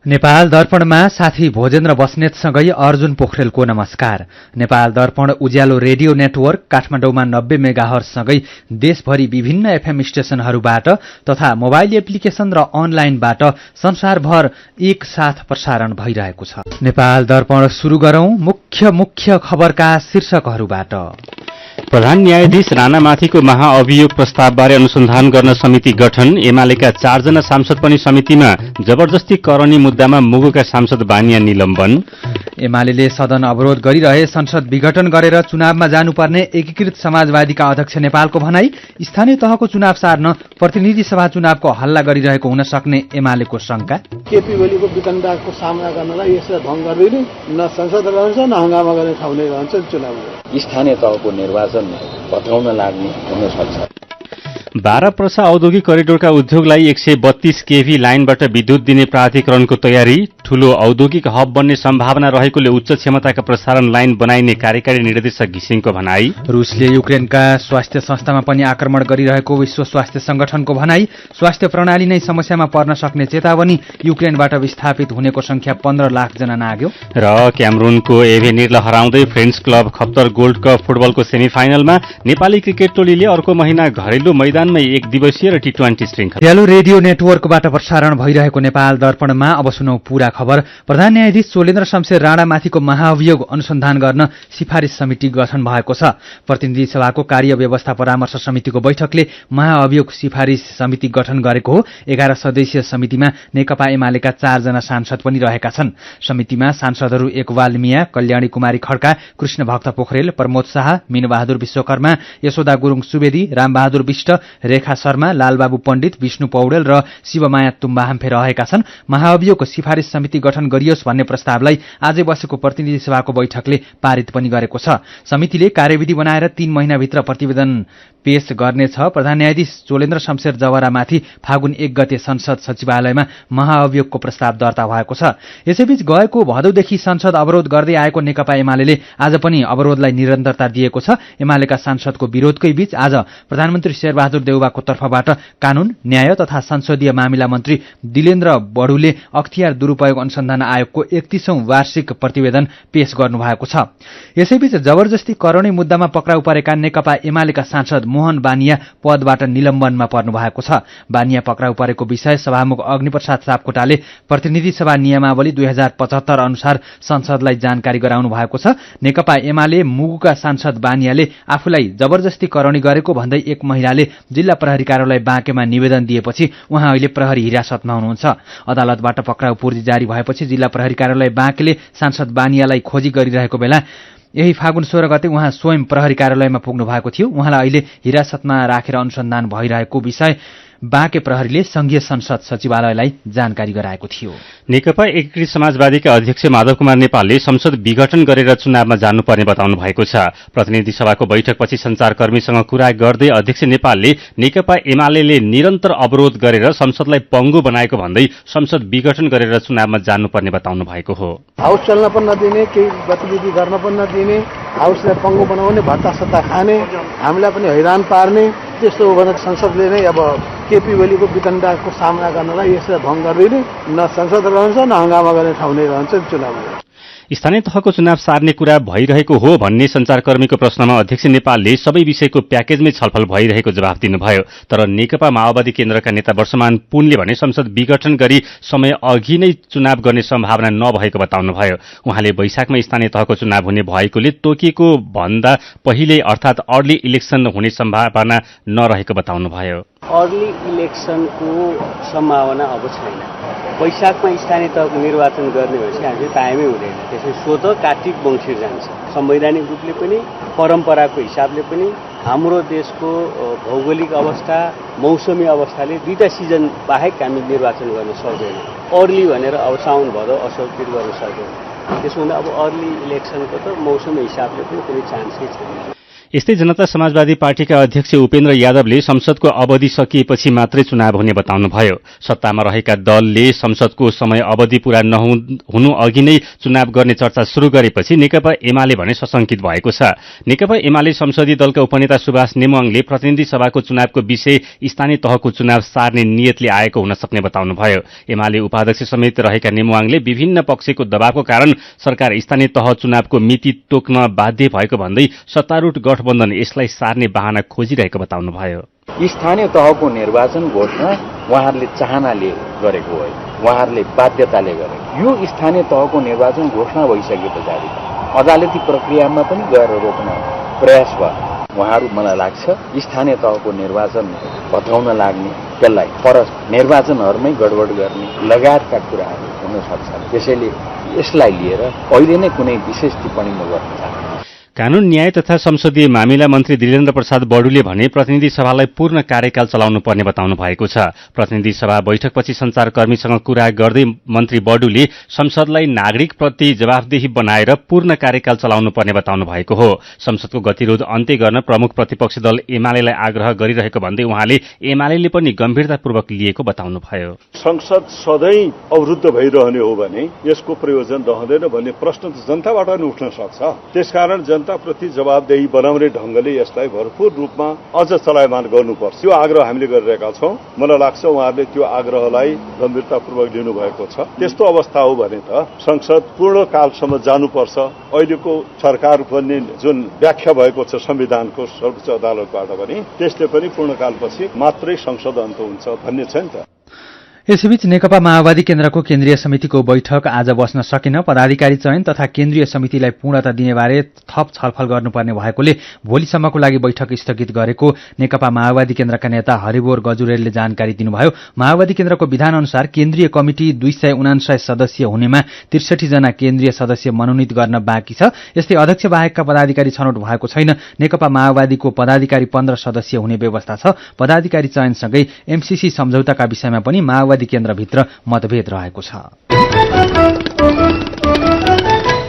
नेपाल दर्पणमा साथी भोजेन्द्र बस्नेतसँगै अर्जुन पोखरेलको नमस्कार। नेपाल दर्पण उज्यालो रेडियो नेटवर्क काठमाडौँमा 90 मेगाहर्जसँगै देशभरि विभिन्न एफएम स्टेशनहरूबाट तथा मोबाइल एप्लिकेशन र अनलाइनबाट संसारभर एकसाथ प्रसारण भइरहेको छ। नेपाल दर्पण सुरु गरौं मुख्य खबरका शीर्षकहरूबाट। प्रधान न्यायाधीश राणामाथिको महाअभियोग प्रस्तावबारे अनुसन्धान गर्न समिति गठन। एमालेका 4 जना सांसद पनि समितिमा। जबरजस्ती करणी मुद्दामा मुगुका सांसद बानिया निलम्बन। एमाले सदन अवरोध गरिरहे संसद विघटन गरेर चुनावमा जानुपर्ने एकीकृत समाजवादीका अध्यक्ष नेपालको भनाई। स्थानीय तहको चुनाव सार्न प्रतिनिधि सभा चुनावको हल्ला गरिरहेको हुन सक्ने एमालेको शंका। केपी ओलीको वितण्डाको सामना गर्नलाई यसलाई भङ्ग गर्दैन, न संसद रहन्छ न हंगामा गर्ने ठाउँ नै रहन्छ। चुनाव स्थानीय तहको निर्वाचन भत्काउन लाग्ने हुन सक्छ। 12 पर्सा औद्योगिक करिडोरका उद्योगलाई 132 केभी लाइनबाट विद्युत दिने प्राधिकरणको तयारी। ठूलो औद्योगिक हब बन्ने सम्भावना रहेकोले उच्च क्षमताका प्रसारण लाइन बनाइने कार्यकारी निर्देशक घिसिङको भनाई। रुसले युक्रेनका स्वास्थ्य संस्थामा पनि आक्रमण गरिरहेको विश्व स्वास्थ्य संगठनको भनाई। स्वास्थ्य प्रणाली नै समस्यामा पर्न सक्ने चेतावनी। युक्रेनबाट विस्थापित हुनेको संख्या 15 लाख जना नाग्यो। र क्यामरूनको एभेनिरलाई हराउँदै French club Khaptad gold cup फुटबलको सेमिफाइनलमा नेपाली क्रिकेट टोलीले अर्को महिना घरेलु मैदानमै 1 दिवसीय र टी20 श्रृङ्खला। उज्यालो रेडियो नेटवर्कबाट प्रसारण भइरहेको नेपाल दर्पणमा अब सुनौ पूरा खबर। प्रधान न्यायाधीश चोलेन्द्र शमशेर राणामाथिको महाअभियोग अनुसन्धान गर्न सिफारिस समिति गठन भएको छ। प्रतिनिधि सभाको कार्य व्यवस्था परामर्श समितिको बैठकले महाअभियोग सिफारिस समिति गठन गरेको हो। 11 सदस्यीय समितिमा नेकपा एमालेका 4 जना सांसद पनि रहेका छन्। समितिमा सांसदहरू एकवाल मिया, कल्याणी कुमारी खड्का, कृष्ण भक्त पोखरेल, प्रमोद शाह, मीनबहादुर विश्वकर्मा, यशोदा गुरुङ सुवेदी, रामबहादुर विष्ट, रेखा शर्मा, लालबाबु पण्डित, विष्णु पौडेल र शिवमाया तुम्बाहाम्फे रहेका छन्। महाअभियोगको सिफारिस समिति गठन गरियोस् भन्ने प्रस्तावलाई आजै बसेको प्रतिनिधि सभाको बैठकले पारित पनि गरेको छ। समितिले कार्यविधि बनाएर 3 महिनाभित्र प्रतिवेदन पेश गर्नेछ। प्रधान न्यायाधीश चोलेन्द्र शमशेर जवरामाथि फागुन 1 गते संसद सचिवालयमा महाअभियोगको प्रस्ताव दर्ता भएको छ। यसैबीच गएको भदौदेखि संसद अवरोध गर्दै आएको नेकपा एमाले आज पनि अवरोधलाई निरन्तरता दिएको छ। एमालेका सांसदको विरोधकै बीच आज प्रधानमन्त्री शेरबहादुर देउवाको तर्फबाट कानून, न्याय तथा संसदीय मामिला मन्त्री दिलेन्द्र बडुले अख्तियार दुरूपयोग अनुसन्धान आयोगको 31औं वार्षिक प्रतिवेदन पेश गर्नुभएको छ। यसैबीच जबरजस्ती करणी मुद्दामा पक्राउ परेका नेकपा एमालेका सांसद मोहन बानिया पदबाट निलम्बनमा पर्नु भएको छ। बानिया पक्राउ परेको विषय सभामुख अग्निप्रसाद सापकोटाले प्रतिनिधि सभा नियमावली 2075 अनुसार संसदलाई जानकारी गराउनु भएको छ। नेकपा एमाले मुगुका सांसद बानियाले आफूलाई जबरजस्ती करणी गरेको भन्दै एक महिलाले जिल्ला प्रहरी कार्यालय बाँकेमा निवेदन दिएपछि उहाँ अहिले प्रहरी हिरासतमा हुनुहुन्छ। अदालतबाट पक्राउ पूर्जी जारी भएपछि जिल्ला प्रहरी कार्यालय बाँकेले सांसद बानियालाई खोजी गरिरहेको बेला यही फागुन 16 गते उहाँ स्वयं प्रहरी कार्यालयमा पुग्नु भएको थियो। उहाँलाई अहिले हिरासतमा राखेर अनुसन्धान भइरहेको विषय बाँके प्रहरीले संघीय संसद सचिवालयलाई जानकारी गराएको थियो। नेकपा एकीकृत समाजवादीका अध्यक्ष माधव कुमार नेपालले संसद विघटन गरेर चुनावमा जानुपर्ने बताउनु भएको छ। प्रतिनिधि सभाको बैठकपछि संचारकर्मीसँग कुरा गर्दै अध्यक्ष नेपालले नेकपा एमाले निरन्तर अवरोध गरेर संसदलाई पङ्गु बनाएको भन्दै संसद विघटन गरेर चुनावमा जानुपर्ने बताउनु भएको हो। हाउस चल्न पनि नदिने, केही गतिविधि गर्न पनि नदिने, हाउसलाई पङ्गु बनाउने, भत्ता सत्ता खाने, हामीलाई पनि हैरान पार्ने, त्यस्तो हो भने संसदले नै अब केपी ओलीको वितण्डाको सामना गर्नलाई यसलाई भङ्ग गर्दैन, न संसद रहन्छ न हंगामा गर्ने ठाउँ नै रहन्छ। चुनाव स्थानीय तहको चुनाव सार्ने कुरा भइरहेको हो भन्ने संचारकर्मीको प्रश्नमा अध्यक्ष नेपालले सबै विषयको प्याकेजमै छलफल भइरहेको जवाफ दिनुभयो। तर नेकपा माओवादी केन्द्रका नेता वर्षमान पुनले भने संसद विघटन गरी समय अघि नै चुनाव गर्ने सम्भावना नभएको बताउनुभयो। उहाँले वैशाखमा स्थानीय तहको चुनाव हुने भएकोले तोकिएको भन्दा पहिले अर्थात् अर्ली इलेक्सन हुने सम्भावना नरहेको बताउनुभयो। अर्ली इलेक्सनको सम्भावना अब छैन। वैशाखमा स्थानीय तहको निर्वाचन गर्ने भएपछि हामीले टाइमै हुँदैन। त्यसै स्वतः कार्तिक मङ्सिर जान्छ। संवैधानिक रूपले पनि परम्पराको हिसाबले पनि हाम्रो देशको भौगोलिक अवस्था, मौसमी अवस्थाले 2टा सिजन बाहेक हामी निर्वाचन गर्न सक्दैनौँ। अर्ली भनेर अब साउन भदौ असौतिर गर्न सक्दैनौँ। त्यसो हुँदा अब अर्ली इलेक्सनको त मौसमी हिसाबले पनि कुनै चान्सै छैन। यस्तै जनता समाजवादी पार्टीका अध्यक्ष उपेन्द्र यादवले संसदको अवधि सकिएपछि मात्रै चुनाव हुने बताउनुभयो। सत्तामा रहेका दलले संसदको समय अवधि पूरा नहुनु अघि नै चुनाव गर्ने चर्चा शुरू गरेपछि नेकपा एमाले भने सशंकित भएको छ। नेकपा एमाले संसदीय दलका उपनेता सुभाष नेमुवाङले प्रतिनिधि सभाको चुनावको विषय स्थानीय तहको चुनाव सार्ने नियतले आएको हुन सक्ने बताउनुभयो। एमाले उपाध्यक्ष समेत रहेका नेमुवाङले विभिन्न पक्षको दबावको कारण सरकार स्थानीय तह चुनावको मिति तोक्न बाध्य भएको भन्दै सत्तारूढ गठबन्धन यसलाई सार्ने बहाना खोजिरहेको बताउनुभयो। स्थानीय तहको निर्वाचन घोषणा उहाँहरूले चाहनाले गरेको हो, उहाँहरूले बाध्यताले गरेको। यो स्थानीय तहको निर्वाचन घोषणा भइसके पछाडि अदालती प्रक्रियामा पनि गएर रोक्न प्रयास भयो। उहाँहरू मलाई लाग्छ स्थानीय तहको निर्वाचन भत्काउन लाग्ने, त्यसलाई फरक निर्वाचनहरूमै गडबड गर्ने लगायतका कुराहरू हुन सक्छ। त्यसैले यसलाई लिएर अहिले नै कुनै विशेष टिप्पणी म गर्न चाहन्छु। कानून न्याय तथा संसदीय मामिला मन्त्री दिलेन्द्र प्रसाद बडुले भने प्रतिनिधि सभालाई पूर्ण कार्यकाल चलाउनु पर्ने बताउनु भएको छ। प्रतिनिधि सभा बैठकपछि संचारकर्मीसँग कुरा गर्दै मन्त्री बडुले संसदलाई नागरिकप्रति जवाफदेही बनाएर पूर्ण कार्यकाल चलाउनु पर्ने बताउनु भएको हो। संसदको गतिरोध अन्त्य गर्न प्रमुख प्रतिपक्षी दल एमालेलाई आग्रह गरिरहेको भन्दै उहाँले एमाले पनि गम्भीरतापूर्वक लिएको बताउनुभयो। संसद सधैँ अवरुद्ध भइरहने हो भने यसको प्रयोजन रहँदैन भन्ने प्रश्न त जनताबाट नै उठ्न सक्छ। त्यसकारण जनताप्रति जवाबदेही बनाउने ढंगले यसलाई भरपूर रूपमा अझ चलायमान गर्नुपर्छ। त्यो आग्रह हामीले गरिरहेका छौं। मलाई लाग्छ उहाँहरूले त्यो आग्रहलाई गम्भीरतापूर्वक लिनुभएको छ। त्यस्तो अवस्था हो भने त संसद पूर्णकालसम्म जानुपर्छ। अहिलेको सरकार भन्ने जुन व्याख्या भएको छ संविधानको सर्वोच्च अदालतबाट पनि त्यसले पनि पूर्णकालपछि मात्रै संसद अन्त हुन्छ भन्ने छ नि त। यसैबीच नेकपा माओवादी केन्द्रको केन्द्रीय समितिको बैठक आज बस्न सकेन। पदाधिकारी चयन तथा केन्द्रीय समितिलाई पूर्णता दिनेबारे थप छलफल गर्नुपर्ने भएकोले भोलिसम्मको लागि बैठक स्थगित गरेको नेकपा माओवादी केन्द्रका नेता हरिबोर गजुरेलले जानकारी दिनुभयो। माओवादी केन्द्रको विधान अनुसार केन्द्रीय कमिटी 259 सदस्यीय हुनेमा 63 जना केन्द्रीय सदस्य मनोनित गर्न बाँकी छ। यस्तै अध्यक्ष बाहेकका पदाधिकारी छनौट भएको छैन। नेकपा माओवादीको पदाधिकारी 15 सदस्यीय हुने व्यवस्था छ। पदाधिकारी चयनसँगै एमसीसी सम्झौताका विषयमा पनि माओवादी केन्द्रभित्र मतभेद रहेको छ।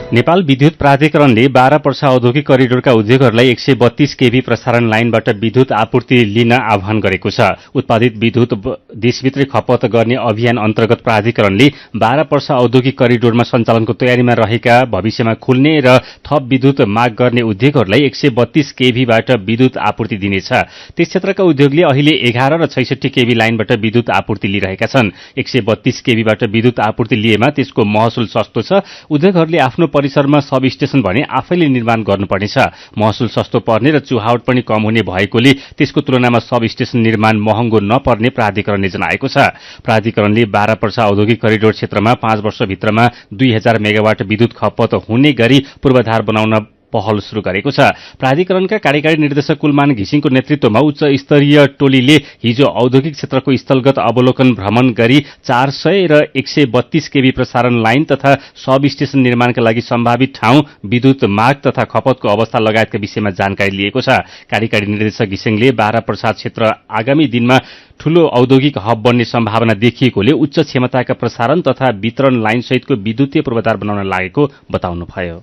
नेपाल विद्युत प्राधिकरणले 12 पर्सा औद्योगिक करिडोरका उद्योगहरूलाई 132 केभी प्रसारण लाइनबाट विद्युत आपूर्ति लिन आह्वान गरेको छ। उत्पादित विद्युत देशभित्रै खपत गर्ने अभियान अन्तर्गत प्राधिकरणले 12 पर्सा औद्योगिक करिडोरमा सञ्चालनको तयारीमा रहेका भविष्यमा खुल्ने र थप विद्युत माग गर्ने उद्योगहरूलाई 132 केभीबाट विद्युत आपूर्ति दिनेछ। त्यस क्षेत्रका उद्योगले अहिले 11 र 66 केभी लाइनबाट विद्युत आपूर्ति लिइरहेका छन्। 132 केभीबाट विद्युत आपूर्ति लिएमा त्यसको महसुल सस्तो छ। उद्योगहरूले आफ्नो परिसरमा सब स्टेशन भने आफैले निर्माण गर्नुपर्नेछ। महसुल सस्तो पर्ने र चुहावट पनि कम हुने भएकोले त्यसको तुलनामा सब स्टेशन निर्माण महँगो नपर्ने प्राधिकरणले जनाएको छ। प्राधिकरणले 12 पर्सा औद्योगिक करिडोर क्षेत्रमा 5 वर्षभित्रमा 2000 मेगावाट विद्युत खपत हुने गरी पूर्वाधार बनाउन पहल शुरू गरेको छ। प्राधिकरणका कार्यकारी निर्देशक कुलमान घिसिङको नेतृत्वमा उच्च स्तरीय टोलीले हिजो औद्योगिक क्षेत्रको स्थलगत अवलोकन भ्रमण गरी 400 र 132 केभी प्रसारण लाइन तथा सब स्टेशन निर्माणका लागि सम्भावित ठाउँ, विद्युत माग तथा खपतको अवस्था लगायतका विषयमा जानकारी लिएको छ। कार्यकारी निर्देशक घिसिङले 12 पर्सा क्षेत्र आगामी दिनमा ठूलो औद्योगिक हब बन्ने सम्भावना देखिएकोले उच्च क्षमताका प्रसारण तथा वितरण लाइन सहितको विद्युतीय पूर्वाधार बनाउन लागेको बताउनुभयो।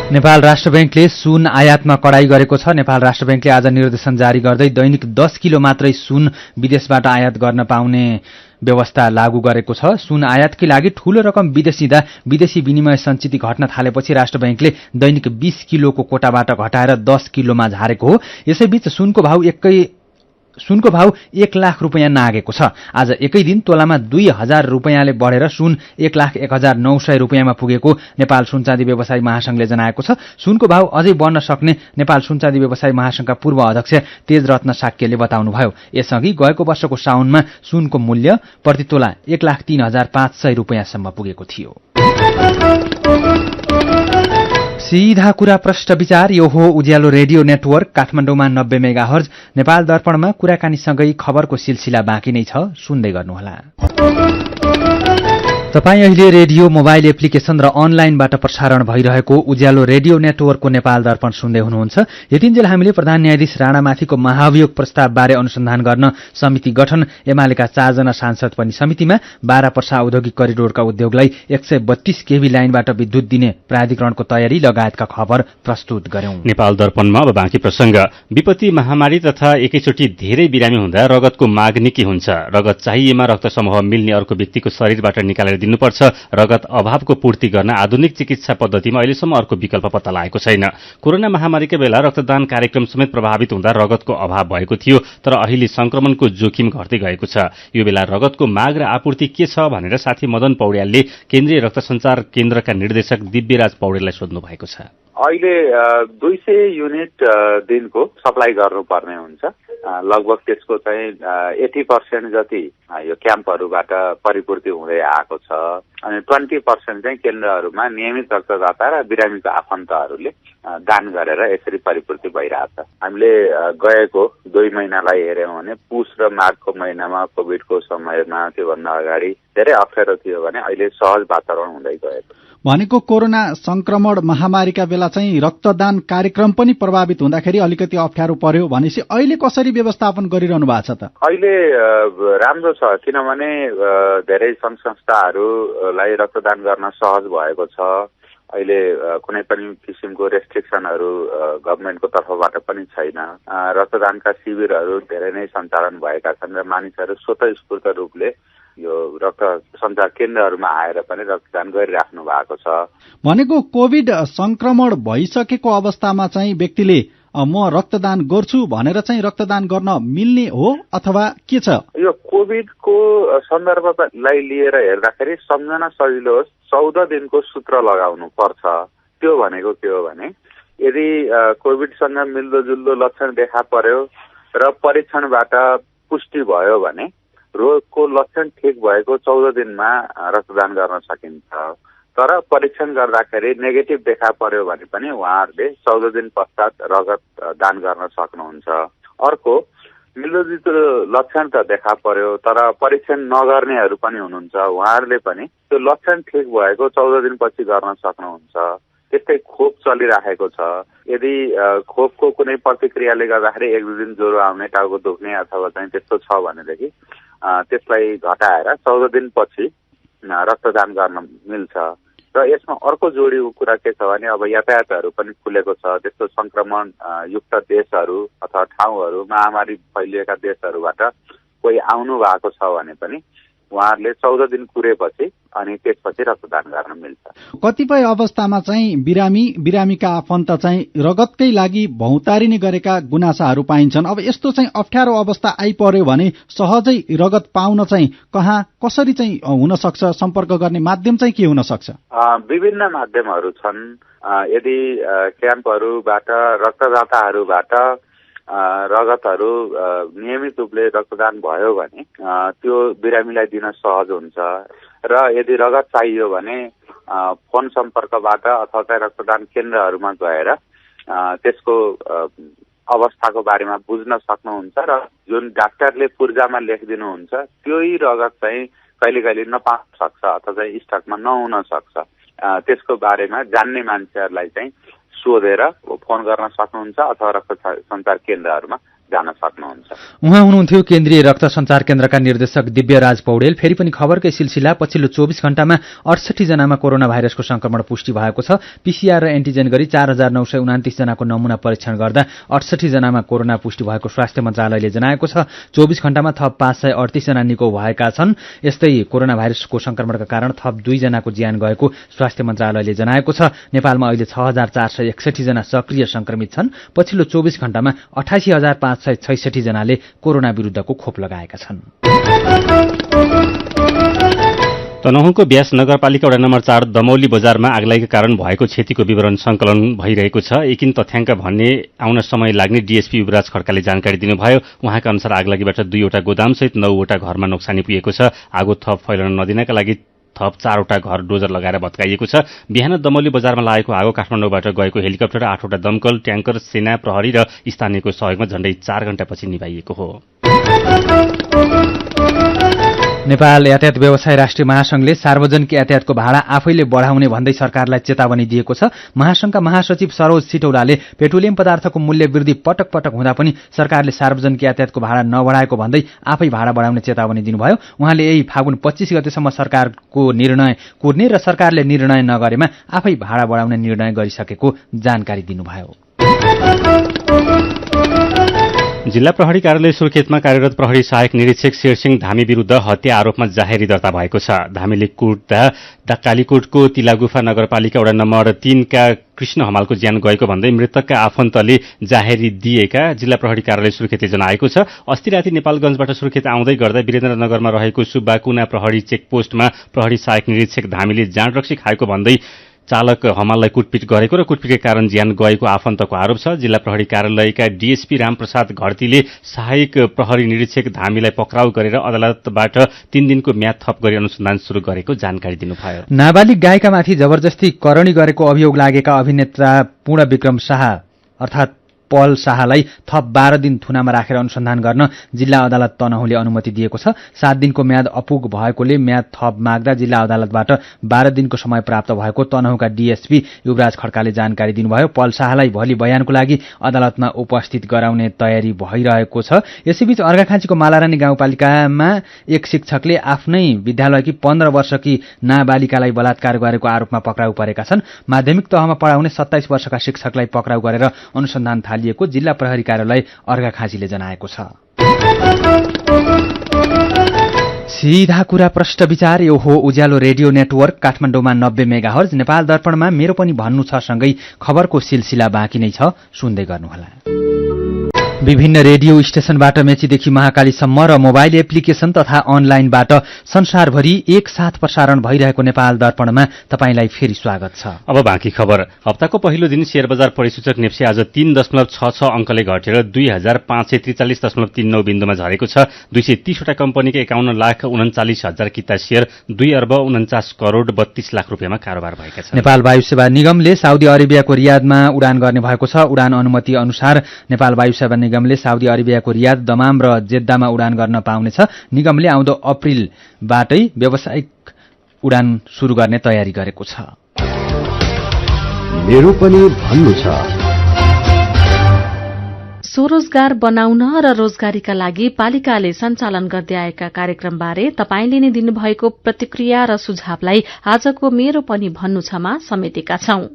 नेपाल राष्ट्र बैंकले सुन आयातमा कडाई गरेको छ। नेपाल राष्ट्र बैंकले आज निर्देशन जारी गर्दै दैनिक 10 किलो मात्रै सुन विदेशबाट आयात गर्न पाउने व्यवस्था लागू गरेको छ। सुन आयातकै लागि ठूलो रकम विदेशिँदा विदेशी विनिमय सञ्चित घट्न थालेपछि राष्ट्र बैंकले दैनिक 20 किलोको कोटाबाट घटाएर 10 किलोमा झारेको हो। यसैबीच सुनको भाव 1 लाख रुपियाँ नागेको छ। आज एकै दिन तोलामा 2000 रुपियाँले बढेर सुन 1,01,900 रुपियाँमा पुगेको नेपाल सुनचाँदी व्यवसायी महासंघले जनाएको छ। सुनको भाव अझै बढ्न सक्ने नेपाल सुनचाँदी व्यवसायी महासंघका पूर्व अध्यक्ष तेजरत्न साक्यले बताउनुभयो। यसअघि गएको वर्षको साउनमा सुनको मूल्य प्रति तोला 1,03,500 रुपियाँसम्म पुगेको थियो। सीधा कुरा प्रश्न विचार यो हो उज्यालो रेडियो नेटवर्क काठमाडौँमा 90 मेगाहर्ज। नेपाल दर्पणमा कुराकानीसँगै खबरको सिलसिला बाँकी नै छ, सुन्दै गर्नुहोला। तपाईँ अहिले रेडियो मोबाइल एप्लिकेशन र अनलाइनबाट प्रसारण भइरहेको उज्यालो रेडियो नेटवर्कको नेपाल दर्पण सुन्दै हुनुहुन्छ। यतिन्जेल हामीले प्रधान न्यायाधीश राणामाथिको महाभियोग प्रस्तावबारे अनुसन्धान गर्न समिति गठन, एमालेका 4 जना सांसद पनि समितिमा, बारा पर्सा औद्योगिक करिडोरका उद्योगलाई 132 केभी लाइनबाट विद्युत दिने प्राधिकरणको तयारी लगायतका खबर प्रस्तुत गर्यौं। नेपाल दर्पणमा अब बाँकी प्रसंग। विपत्ति, महामारी तथा एकैचोटि धेरै बिरामी हुँदा रगतको माग निकै हुन्छ। रगत चाहिएमा रक्त समूह मिल्ने अर्को व्यक्तिको शरीरबाट निकालेर दिनुपर्छ। रगत अभावको पूर्ति गर्न आधुनिक चिकित्सा पद्धतिमा अहिलेसम्म अर्को विकल्प पत्ता लागेको छैन। कोरोना महामारीका बेला रक्तदान कार्यक्रम समेत प्रभावित हुँदा रगतको अभाव भएको थियो, तर अहिले संक्रमणको जोखिम घट्दै गएको छ। यो बेला रगतको माग र आपूर्ति के छ भनेर साथी मदन पौड्यालले केन्द्रीय रक्त सञ्चार केन्द्रका निर्देशक दिव्यराज पौडेललाई सोध्नु भएको छ। अहिले 200 युनिट दिनको सप्लाई गर्नुपर्ने हुन्छ। लगभग त्यसको चाहिँ 80% जति यो क्याम्पहरूबाट परिपूर्ति हुँदै आएको छ अनि 20% चाहिँ केन्द्रहरूमा नियमित रक्तदाता र बिरामीको आफन्तहरूले दान गरेर यसरी परिपूर्ति भइरहेछ। हामीले गएको 2 महिनालाई हेर्यौं भने पुस र माघको महिनामा कोभिडको समयमा त्योभन्दा अगाडि धेरै अप्ठ्यारो थियो भने अहिले सहज वातावरण हुँदै गएको। भनेको कोरोना संक्रमण महामारीका बेला चाहिँ रक्तदान कार्यक्रम पनि प्रभावित हुँदाखेरि अलिकति अप्ठ्यारो पर्यो भनेपछि अहिले कसरी व्यवस्थापन गरिरहनु भएको छ त? अहिले राम्रो छ, किनभने धेरै संघ संस्थाहरूलाई रक्तदान गर्न सहज भएको छ। अहिले कुनै पनि किसिमको रेस्ट्रिक्सनहरू गभर्नमेन्टको तर्फबाट पनि छैन। रक्तदानका शिविरहरू धेरै नै सञ्चालन भएका छन् र मानिसहरू स्वतःस्फूर्त रूपले यो रक्त सञ्चार केन्द्रहरूमा आएर पनि रक्तदान गरिराख्नु भएको छ। भनेको कोभिड संक्रमण भइसकेको अवस्थामा चाहिँ व्यक्तिले म रक्तदान गर्छु भनेर चाहिँ रक्तदान गर्न मिल्ने हो अथवा के छ? यो कोभिडको सन्दर्भलाई लिएर हेर्दाखेरि सम्झन सजिलो होस्, 14 दिनको सूत्र लगाउनु पर्छ। त्यो भनेको के हो भने यदि कोभिडसँग मिल्दोजुल्दो लक्षण देखा पर्यो र परीक्षणबाट पुष्टि भयो भने रोगको लक्षण ठिक भएको 14 दिनमा रक्तदान गर्न सकिन्छ। तर परीक्षण गर्दाखेरि नेगेटिभ देखा पर्यो भने पनि उहाँहरूले 14 दिन पश्चात रगत दान गर्न सक्नुहुन्छ। अर्को, मिल्दोजुल्दो लक्षण त देखा पर्यो तर परीक्षण नगर्नेहरू पनि हुनुहुन्छ, उहाँहरूले पनि त्यो लक्षण ठिक भएको 14 दिनपछि गर्न सक्नुहुन्छ। त्यस्तै खोप चलिराखेको छ। यदि खोपको कुनै प्रतिक्रियाले गर्दाखेरि 1-2 दिन ज्वरो आउने, टाउको दुख्ने अथवा चाहिँ त्यस्तो छ भनेदेखि त्यसलाई घटाएर 14 दिनपछि रक्तदान गर्न मिल्छ। र यसमा अर्को जोडिएको कुरा के छ भने अब यातायातहरू पनि खुलेको छ। त्यस्तो संक्रमण युक्त देशहरू अथवा ठाउँहरू, महामारी फैलिएका देशहरूबाट कोही आउनु भएको छ भने पनि उहाँहरूले 14 दिन कुरेपछि अनि त्यसपछि रक्तदान गर्न मिल्छ। कतिपय अवस्थामा चाहिँ बिरामीका आफन्त चाहिँ रगतकै लागि भौतारिने गरेका गुनासाहरू पाइन्छन्। अब यस्तो चाहिँ अप्ठ्यारो अवस्था आइपर्यो भने सहजै रगत पाउन चाहिँ कहाँ कसरी चाहिँ हुन सक्छ? सम्पर्क गर्ने माध्यम चाहिँ के हुन सक्छ? विभिन्न माध्यमहरू छन्। यदि क्याम्पहरूबाट रक्तदाताहरूबाट रगतहरू नियमित रूपले रक्तदान भयो भने त्यो बिरामीलाई दिन सहज हुन्छ। र यदि रगत चाहियो भने फोन सम्पर्कबाट अथवा चाहिँ रक्तदान केन्द्रहरूमा गएर त्यसको अवस्थाको बारेमा बुझ्न सक्नुहुन्छ र जुन डाक्टरले पूर्जामा लेखिदिनुहुन्छ त्यही रगत चाहिँ कहिले कहिले नपाउन सक्छ अथवा चाहिँ स्टकमा नहुन सक्छ। त्यसको बारेमा जान्ने मान्छेहरूलाई चाहिँ सोधेर फोन गर्न सक्नुहुन्छ अथवा रक्त सञ्चार केन्द्रहरूमा जान सक्नुहुन्छ। उहाँ हुनुहुन्थ्यो केन्द्रीय रक्त सञ्चार केन्द्रका निर्देशक दिव्यराज पौडेल। फेरि पनि खबरकै सिलसिला। पछिल्लो 24 घण्टामा 68 जनामा कोरोना भाइरसको संक्रमण पुष्टि भएको छ। पीसीआर र एन्टिजेन गरी 4929 जनाको नमूना परीक्षण गर्दा 68 जनामा कोरोना पुष्टि भएको स्वास्थ्य मन्त्रालयले जनाएको छ। 24 घण्टामा थप 538 जना निको भएका छन्। यस्तै कोरोना भाइरसको संक्रमणका कारण थप 2 जनाको ज्यान गएको स्वास्थ्य मन्त्रालयले जनाएको छ। नेपालमा अहिले 6461 जना सक्रिय संक्रमित छन्। पछिल्लो 24 घण्टामा 88,566 जनाले कोरोना विरुद्धको खोप लगाएका छन्। तनहुँको ब्यास नगरपालिका वडा नम्बर 4 दमौली बजारमा आगलागीका कारण भएको क्षतिको विवरण संकलन भइरहेको छ। एकिन तथ्याङ्क भन्ने आउन समय लाग्ने डीएसपी युवराज खड्काले जानकारी दिनुभयो। उहाँका अनुसार आगलागीबाट 2वटा गोदामसहित 9वटा घरमा नोक्सानी पुगेको छ। आगो थप फैलन नदिनका लागि थप 4वटा घर डोजर लगाएर भत्काइएको छ। बिहान दमौली बजारमा लागेको आगो काठमाडौँबाट गएको हेलिकप्टर, 8वटा दमकल, ट्याङ्कर, सेना, प्रहरी र स्थानीयको सहयोगमा झण्डै 4 घण्टापछि निभाइएको हो। नेपाल यातायात व्यवसाय राष्ट्रिय महासंघले सार्वजनिक यातायातको भाडा आफैले बढाउने भन्दै सरकारलाई चेतावनी दिएको छ। महासंघका महासचिव सरोज सिटौलाले पेट्रोलियम पदार्थको मूल्य वृद्धि पटक पटक हुँदा पनि सरकारले सार्वजनिक यातायातको भाडा नबढाएको भन्दै आफै भाडा बढाउने चेतावनी दिनुभयो। उहाँले यही फागुन 25 गतेसम्म सरकारको निर्णय कुर्ने र सरकारले निर्णय नगरेमा आफै भाडा बढाउने निर्णय गरिसकेको जानकारी दिनुभयो। जिल्ला प्रहरी कार्यालय सुर्खेतमा कार्यरत प्रहरी सहायक निरीक्षक शेरसिंह धामी विरूद्ध हत्या आरोपमा जाहेरी दर्ता भएको छ। धामीले कुट्दा कालीकोटको तिलागुफा नगरपालिका वडा नम्बर 3 का कृष्ण हमालको ज्यान गएको भन्दै मृतकका आफन्तले जाहेरी दिएका जिल्ला प्रहरी कार्यालय सुर्खेतले जनाएको छ। अस्ति राति नेपालगञ्जबाट सुर्खेत आउँदै गर्दा वीरेन्द्रनगरमा रहेको सुब्बाकुना प्रहरी चेकपोस्टमा प्रहरी सहायक निरीक्षक धामीले जाँड रक्सी खाएको भन्दै चालक हमाललाई कुटपिट गरेको र कुटपिटकै कारण ज्यान गएको आफन्तको आरोप छ। जिल्ला प्रहरी कार्यालयका डीएसपी रामप्रसाद घरतीले सहायक प्रहरी निरीक्षक धामीलाई पक्राउ गरेर अदालतबाट 3 दिनको म्याद थप गरी अनुसन्धान शुरू गरेको जानकारी दिनुभयो। नाबालिग गायिकामाथि जबरजस्ती करणी गरेको अभियोग लागेका अभिनेता पूर्ण विक्रम शाह अर्थात पल शाहलाई थप 12 दिन थुनामा राखेर अनुसन्धान गर्न जिल्ला अदालत तनहुँले अनुमति दिएको छ। 7 दिनको म्याद अपुग भएकोले म्याद थप माग्दा जिल्ला अदालतबाट 12 दिनको समय प्राप्त भएको तनहुँका डीएसपी युवराज खड्काले जानकारी दिनुभयो। पल शाहलाई भोलि बयानको लागि अदालतमा उपस्थित गराउने तयारी भइरहेको छ। यसैबीच अर्घाखाँचीको मालारानी गाउँपालिकामा एक शिक्षकले आफ्नै विद्यालयकी 15 वर्षकी नाबालिकालाई बलात्कार गरेको आरोपमा पक्राउ परेका छन्। माध्यमिक तहमा पढाउने 27 वर्षका शिक्षकलाई पक्राउ गरेर अनुसन्धान लिएको जिल्ला प्रहरी कार्यालय अर्घाखाँचीले जनाएको छ। सीधा कुरा प्रष्ट विचार यो हो उज्यालो रेडियो नेटवर्क काठमाडौँमा 90 मेगाहर्ज, नेपाल दर्पणमा मेरो पनि भन्नु छ सँगै खबरको सिलसिला बाँकी नै छ, सुन्दै गर्नुहोला। विभिन्न रेडियो स्टेशनबाट मेचीदेखि महाकालीसम्म र मोबाइल एप्लिकेशन तथा अनलाइनबाट संसारभरि एकसाथ प्रसारण भइरहेको नेपाल दर्पणमा तपाईंलाई फेरि स्वागत छ। अब बाँकी खबर। हप्ताको पहिलो दिन शेयर बजार परिसूचक नेप्से आज 3.66 अंकले घटेर 2543.39 बिन्दुमा झरेको छ। 230 वटा कम्पनीका 51,39,000 किता शेयर 2,49,32,00,000 रुपियाँमा कारोबार भएका छन्। नेपाल वायु सेवा निगमले साउदी अरेबियाको रियादमा उडान गर्ने भएको छ। उडान अनुमति अनुसार नेपाल वायु सेवा निगमले साउदी अरेबियाको रियाद, दमाम र जेद्दामा उडान गर्न पाउनेछ। निगमले आउँदो अप्रिलबाटै व्यावसायिक उडान सुरु गर्ने तयारी गरेको छ। मेरो पनि भन्नु छ। स्वरोजगार बनाउन र रोजगारीका लागि पालिकाले सञ्चालन गर्दै आएका कार्यक्रमबारे तपाईंले नै दिनुभएको प्रतिक्रिया र सुझावलाई आजको मेरो पनि भन्नु छमा समेटेका छौं।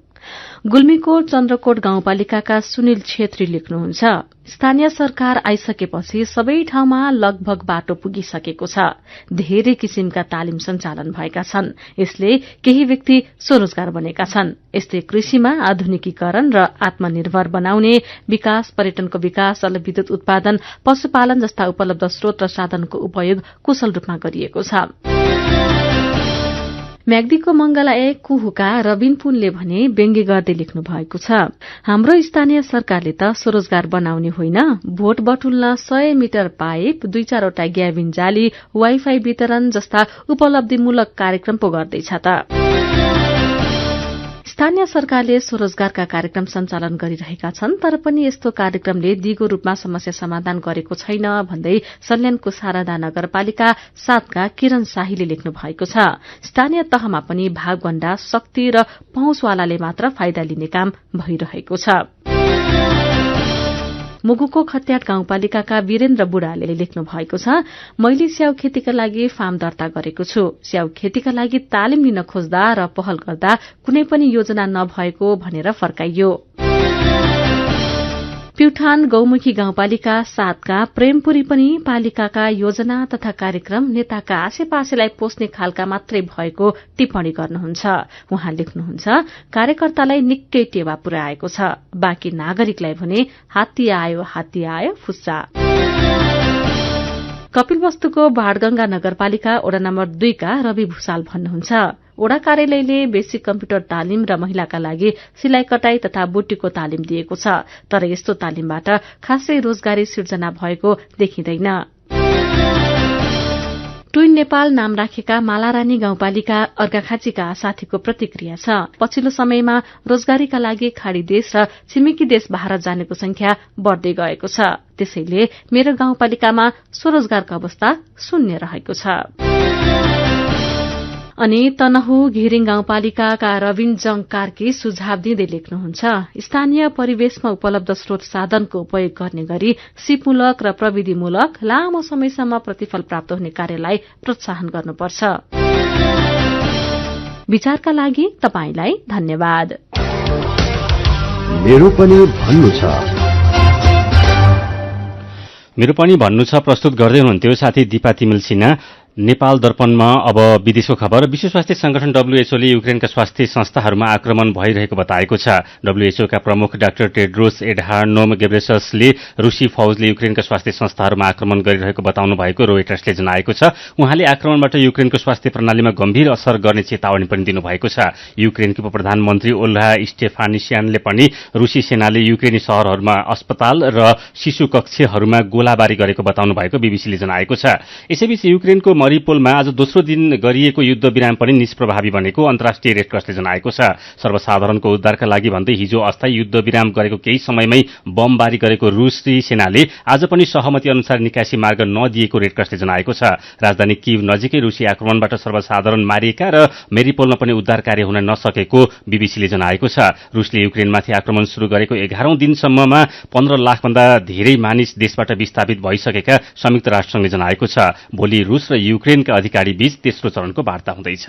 गुल्मीकोट चन्द्रकोट गाउँपालिकाका सुनिल छेत्री लेख्नुहुन्छ, स्थानीय सरकार आइसकेपछि सबै ठाउँमा लगभग बाटो पुगिसकेको छ। धेरै किसिमका तालिम सञ्चालन भएका छन्। यसले केही व्यक्ति स्वरोजगार बनेका छन्। यस्तै कृषिमा आधुनिकीकरण र आत्मनिर्भर बनाउने, विकास, पर्यटनको विकास, जलविद्युत उत्पादन, पशुपालन जस्ता उपलब्ध स्रोत र साधनको उपयोग कुशल रूपमा गरिएको छ। म्याग्दीको मंगला एक कुहुका रबिन पुनले भने व्यङ्ग्य गर्दै लेख्नु भएको छ, हाम्रो स्थानीय सरकारले त स्वरोजगार बनाउने होइन, भोट बटुल्न 100 मिटर पाइप, 2-4 वटा ग्याबिन जाली, वाइफाई वितरण जस्ता उपलब्धिमूलक कार्यक्रम पो गर्दैछ त। स्थानीय सरकारले स्वरोजगारका कार्यक्रम सञ्चालन गरिरहेका छन्, तर पनि यस्तो कार्यक्रमले दिगो रूपमा समस्या समाधान गरेको छैन भन्दै सल्यानको शारदा नगरपालिका 7 का किरण शाहीले लेख्नु भएको छ। स्थानीय तहमा पनि भागवण्डा, शक्ति र पहुँचवालाले मात्र फाइदा लिने काम भइरहेको छ। मुगुको खत्याट गाउँपालिकाका वीरेन्द्र बुढाले लेख्नु भएको छ, मैले स्याउ खेतीका लागि फार्म दर्ता गरेको छु। स्याउ खेतीका लागि तालिम लिन खोज्दा र पहल गर्दा कुनै पनि योजना नभएको भनेर फर्काइयो। प्युठान गौमुखी गाउँपालिका 7 का प्रेमपुरी पनि पालिकाका योजना तथा कार्यक्रम नेताका आसेपासेलाई पोस्ने खालका मात्रै भएको टिप्पणी गर्नुहुन्छ। उहाँ लेख्नुहुन्छ, कार्यकर्तालाई निकै टेवा पुर्याएको छ, बाँकी नागरिकलाई भने हात्ती आयो फुस्सा। कपिलवस्तुको बाणगंगा नगरपालिका वडा नम्बर 2 का रवि भूषाल भन्नुहुन्छ, वडा कार्यालयले बेसिक कम्प्युटर तालिम र महिलाका लागि सिलाइ कटाई तथा बुटीको तालिम दिएको छ, तर यस्तो तालिमबाट खासै रोजगारी सिर्जना भएको देखिँदैन। ट्विन नेपाल नाम राखेका मालारानी गाउँपालिका अर्घाखाँचीका साथीको प्रतिक्रिया छ, पछिल्लो समयमा रोजगारीका लागि खाड़ी देश र छिमेकी देश भारत जानेको संख्या बढ़दै गएको छ। त्यसैले मेरो गाउँपालिकामा स्वरोजगारको अवस्था शून्य रहेको छ। अनि तनहु घिरिङ गाउँपालिकाका रविन जङ कार्की सुझाव दिँदै लेख्नुहुन्छ, स्थानीय परिवेशमा उपलब्ध स्रोत साधनको उपयोग गर्ने गरी सिपमूलक र प्रविधिमूलक लामो समयसम्म प्रतिफल प्राप्त हुने कार्यलाई प्रोत्साहन गर्नुपर्छ। विचारका लागि तपाईंलाई धन्यवाद। मेरो पनि भन्नु छ। मेरो पनि भन्नु छ प्रस्तुत गर्दै हुनुहुन्थ्यो साथी दिपा तिमिल सिन्हा। नेपाल दर्पणमा अब विदेशको खबर। विश्व स्वास्थ्य संगठन डब्ल्यूएचओले युक्रेनका स्वास्थ्य संस्थाहरूमा आक्रमण भइरहेको बताएको छ। डब्ल्यूएचओका प्रमुख डाक्टर टेड्रोस एडहानोम गेब्रेससले रुसी फौजले युक्रेनका स्वास्थ्य संस्थाहरूमा आक्रमण गरिरहेको बताउनु भएको रोयटर्सले जनाएको छ। उहाँले आक्रमणबाट युक्रेनको स्वास्थ्य प्रणालीमा गम्भीर असर गर्ने चेतावनी पनि दिनुभएको छ। युक्रेनकी उपप्रधानमन्त्री ओल्हा स्टेफानिसियानले पनि रुसी सेनाले युक्रेनी शहरहरूमा अस्पताल र शिशु कक्षहरूमा गोलाबारी गरेको बताउनु भएको बीबीसीले जनाएको छ। यसैबीच युक्रेनको मरिपोलमा आज दोस्रो दिन गरिएको युद्ध विराम पनि निष्प्रभावी बनेको अन्तर्राष्ट्रिय रेडक्रसले जनाएको छ। सर्वसाधारणको उद्धारका लागि भन्दै हिजो अस्थायी युद्ध विराम गरेको केही समयमै बमबारी गरेको रुसी सेनाले आज पनि सहमति अनुसार निकासी मार्ग नदिएको रेडक्रसले जनाएको छ। राजधानी कीव नजिकै रुसी आक्रमणबाट सर्वसाधारण मारिएका र मेरिपोलमा पनि उद्धार कार्य हुन नसकेको बीबीसीले जनाएको छ। रुसले युक्रेनमाथि आक्रमण शुरू गरेको 11औं दिनसम्ममा 15 लाखभन्दा धेरै मानिस देशबाट विस्थापित भइसकेका संयुक्त राष्ट्रसंघले जनाएको छ। भोलि रुस र युक्रेनका अधिकारी बीच तेस्रो चरणको वार्ता हुँदैछ।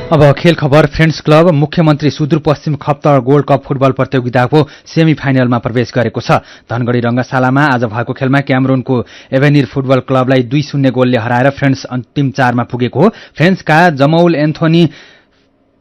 अब खेल खबर। फ्रेन्ड्स क्लब मुख्यमन्त्री Sudurpashchim Khaptad gold cup football प्रतियोगिताको सेमी फाइनलमा प्रवेश गरेको छ। धनगढ़ी रंगशालामा आज भएको खेलमा क्यामरूनको एभेनिर फुटबल क्लबलाई 2-0 गोलले हराएर फ्रेन्ड्स अन्तिम 4 मा पुगेको हो। फ्रेन्ड्सका जमौल एन्थोनी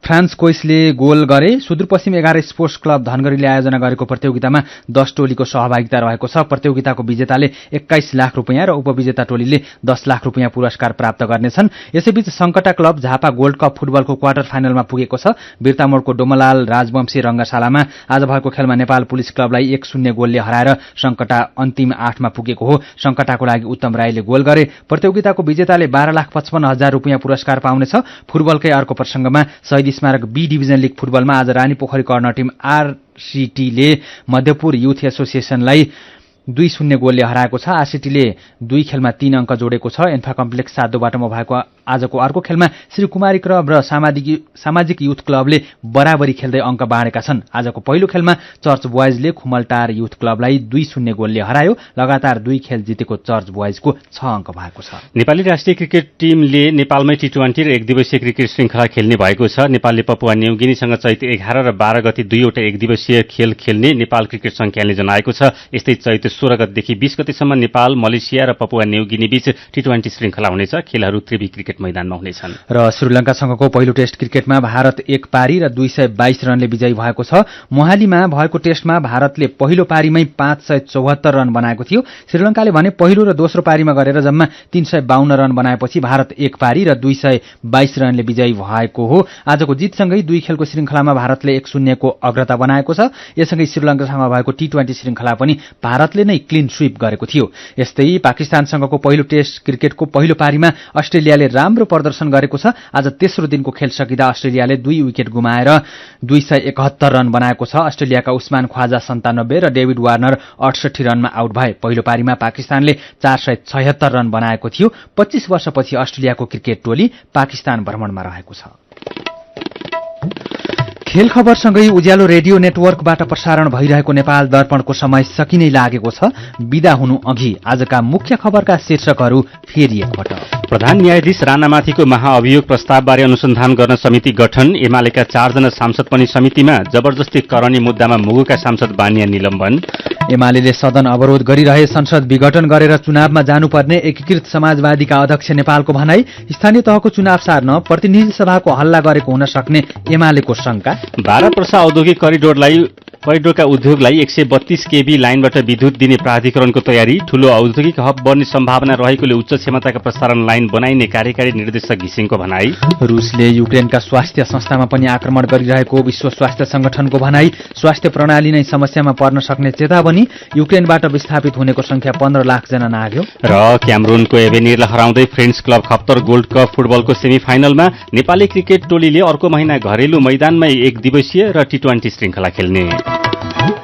फ्रान्स कोइसले गोल गरे। सुदूरपश्चिम 11 स्पोर्ट्स क्लब धनगढ़ीले आयोजना गरेको प्रतियोगितामा 10 टोलीको सहभागिता रहेको छ। प्रतियोगिताको विजेताले 21 लाख रुपैयाँ र उपविजेता टोलीले 10 लाख रुपैयाँ पुरस्कार प्राप्त गर्नेछन्। यसैबीच संकटा क्लब झापा गोल्ड कप फुटबलको क्वार्टर फाइनलमा पुगेको छ। बिर्तामोडको डोमलाल राजवंशी रंगशालामा आज भएको खेलमा नेपाल पुलिस क्लबलाई 1-0 गोलले हराएर संकटा अन्तिम 8 मा पुगेको हो। संकटाको लागि उत्तम राईले गोल गरे। प्रतियोगिताको विजेताले 12,55,000 रुपैयाँ पुरस्कार पाउनेछ। फुटबलकै अर्को प्रसंगमा शहीद स्मारक बी डिभिजन लीग फुटबलमा आज Rani Pokhari corner team आरसीटीले Madhyapur youth एसोसिएसनलाई 2-0 गोलले हराएको छ। आरसीटीले 2 खेलमा 3 अंक जोडेको छ। एन्फा कम्प्लेक्स साधोबाटोमा भएको आजको अर्को खेलमा श्री कुमारी क्लब र सामाजिक युथ क्लबले बराबरी खेल्दै अंक बाँडेका छन्। आजको पहिलो खेलमा चर्च बोइजले खुमलटार युथ क्लबलाई 2-0 गोलले हरायो। लगातार 2 खेल जितेको चर्च बोइजको 6 अंक भएको छ। नेपाली राष्ट्रिय क्रिकेट टिमले नेपालमै टी20 र एक दिवसीय क्रिकेट श्रृंखला खेल्ने भएको छ। नेपालले पपुवा न्युगिनीसँग चैत 11 र 12 गते 2वटा एक दिवसीय खेल खेल्ने नेपाल क्रिकेट संघले जनाएको छ। यस्तै चैत 16 गतेदेखि 20 गतेसम्म नेपाल, मलेसिया र पपुवा न्युगिनी बीच टी20 श्रृंखला हुनेछ। खेलहरू त्रिवी क्रिकेट मैदानमा हुनेछन्। र श्रीलंकासँगको पहिलो टेस्ट क्रिकेटमा भारत 1 पारी र 222 रनले विजयी भएको छ। मोहालीमा भएको टेस्टमा भारतले पहिलो पारीमै 574 रन बनाएको थियो। श्रीलंकाले भने पहिलो र दोस्रो पारीमा गरेर जम्मा 352 रन बनाएपछि भारत 1 पारी र 222 रनले विजयी भएको हो। आजको जितसँगै 2 खेलको श्रृंखलामा भारतले 1-0 को अग्रता बनाएको छ। यससँगै श्रीलंकासँग भएको टी20 श्रृंखला पनि भारतले नै क्लिन स्वीप गरेको थियो। यस्तै पाकिस्तानसँगको पहिलो टेस्ट क्रिकेटको पहिलो पारीमा अस्ट्रेलियाले राम्रो प्रदर्शन गरेको छ। आज तेस्रो दिनको खेल सकिँदा अस्ट्रेलियाले 2 विकेट गुमाएर 271 रन बनाएको छ। अस्ट्रेलियाका उस्मान ख्वाजा 97 र डेभिड वार्नर 68 रनमा आउट भए। पहिलो पारीमा पाकिस्तानले 476 रन बनाएको थियो। 25 वर्षपछि अस्ट्रेलियाको क्रिकेट टोली पाकिस्तान भ्रमणमा रहेको छ। खेल खबरसँगै उज्यालो रेडियो नेटवर्कबाट प्रसारण भइरहेको नेपाल दर्पणको समय सकिनै लागेको छ। बिदा हुनु अघि आजका मुख्य खबरका शीर्षकहरू फेरि एकपटक। प्रधान न्यायाधीश राणामाथिको महाअभियोग प्रस्तावबारे अनुसन्धान गर्न समिति गठन। एमालेका 4 जना सांसद पनि समितिमा। जबरजस्ती करणी मुद्दामा मुगुका सांसद बानिया निलम्बन। एमाले सदन अवरोध गरिरहे संसद विघटन गरेर चुनावमा जानुपर्ने एकीकृत समाजवादीका अध्यक्ष नेपालको भनाई। स्थानीय तहको चुनाव सार्न प्रतिनिधि सभाको हल्ला गरेको हुन सक्ने एमालेको शंका। बारापर्सा औद्योगिक करिडोरका उद्योगलाई 132 केभी लाइनबाट विद्युत दिने प्राधिकरणको तयारी। ठूलो औद्योगिक हब बन्ने सम्भावना रहेकोले उच्च क्षमताका प्रसारण लाइन बनाइने कार्यकारी निर्देशक घिसिङको भनाई। रुसले युक्रेनका स्वास्थ्य संस्थामा पनि आक्रमण गरिरहेको विश्व स्वास्थ्य संगठनको भनाई। स्वास्थ्य प्रणाली नै समस्यामा पर्न सक्ने चेतावनी। युक्रेनबाट विस्थापित हुनेको संख्या 15 लाख जना नाग्यो। र क्यामरूनको एभेनिरलाई हराउँदै friends club Khaptad gold cup फुटबलको सेमी फाइनलमा नेपाली क्रिकेट टोलीले अर्को महिना घरेलु मैदानमै एक दिवसीय र टी20 श्रृंखला खेल्ने।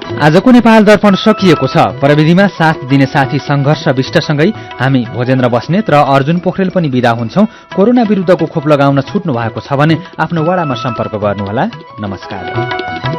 आजको नेपाल दर्पण सकिएको छ। प्रविधिमा साथ दिने साथी संघर्ष विष्टसँगै हामी भोजेन्द्र बस्नेत र अर्जुन पोखरेल पनि बिदा हुन्छौं। कोरोना विरुद्धको खोप लगाउन छुट्नु भएको छ भने आफ्नो वडामा सम्पर्क गर्नुहोला। नमस्कार।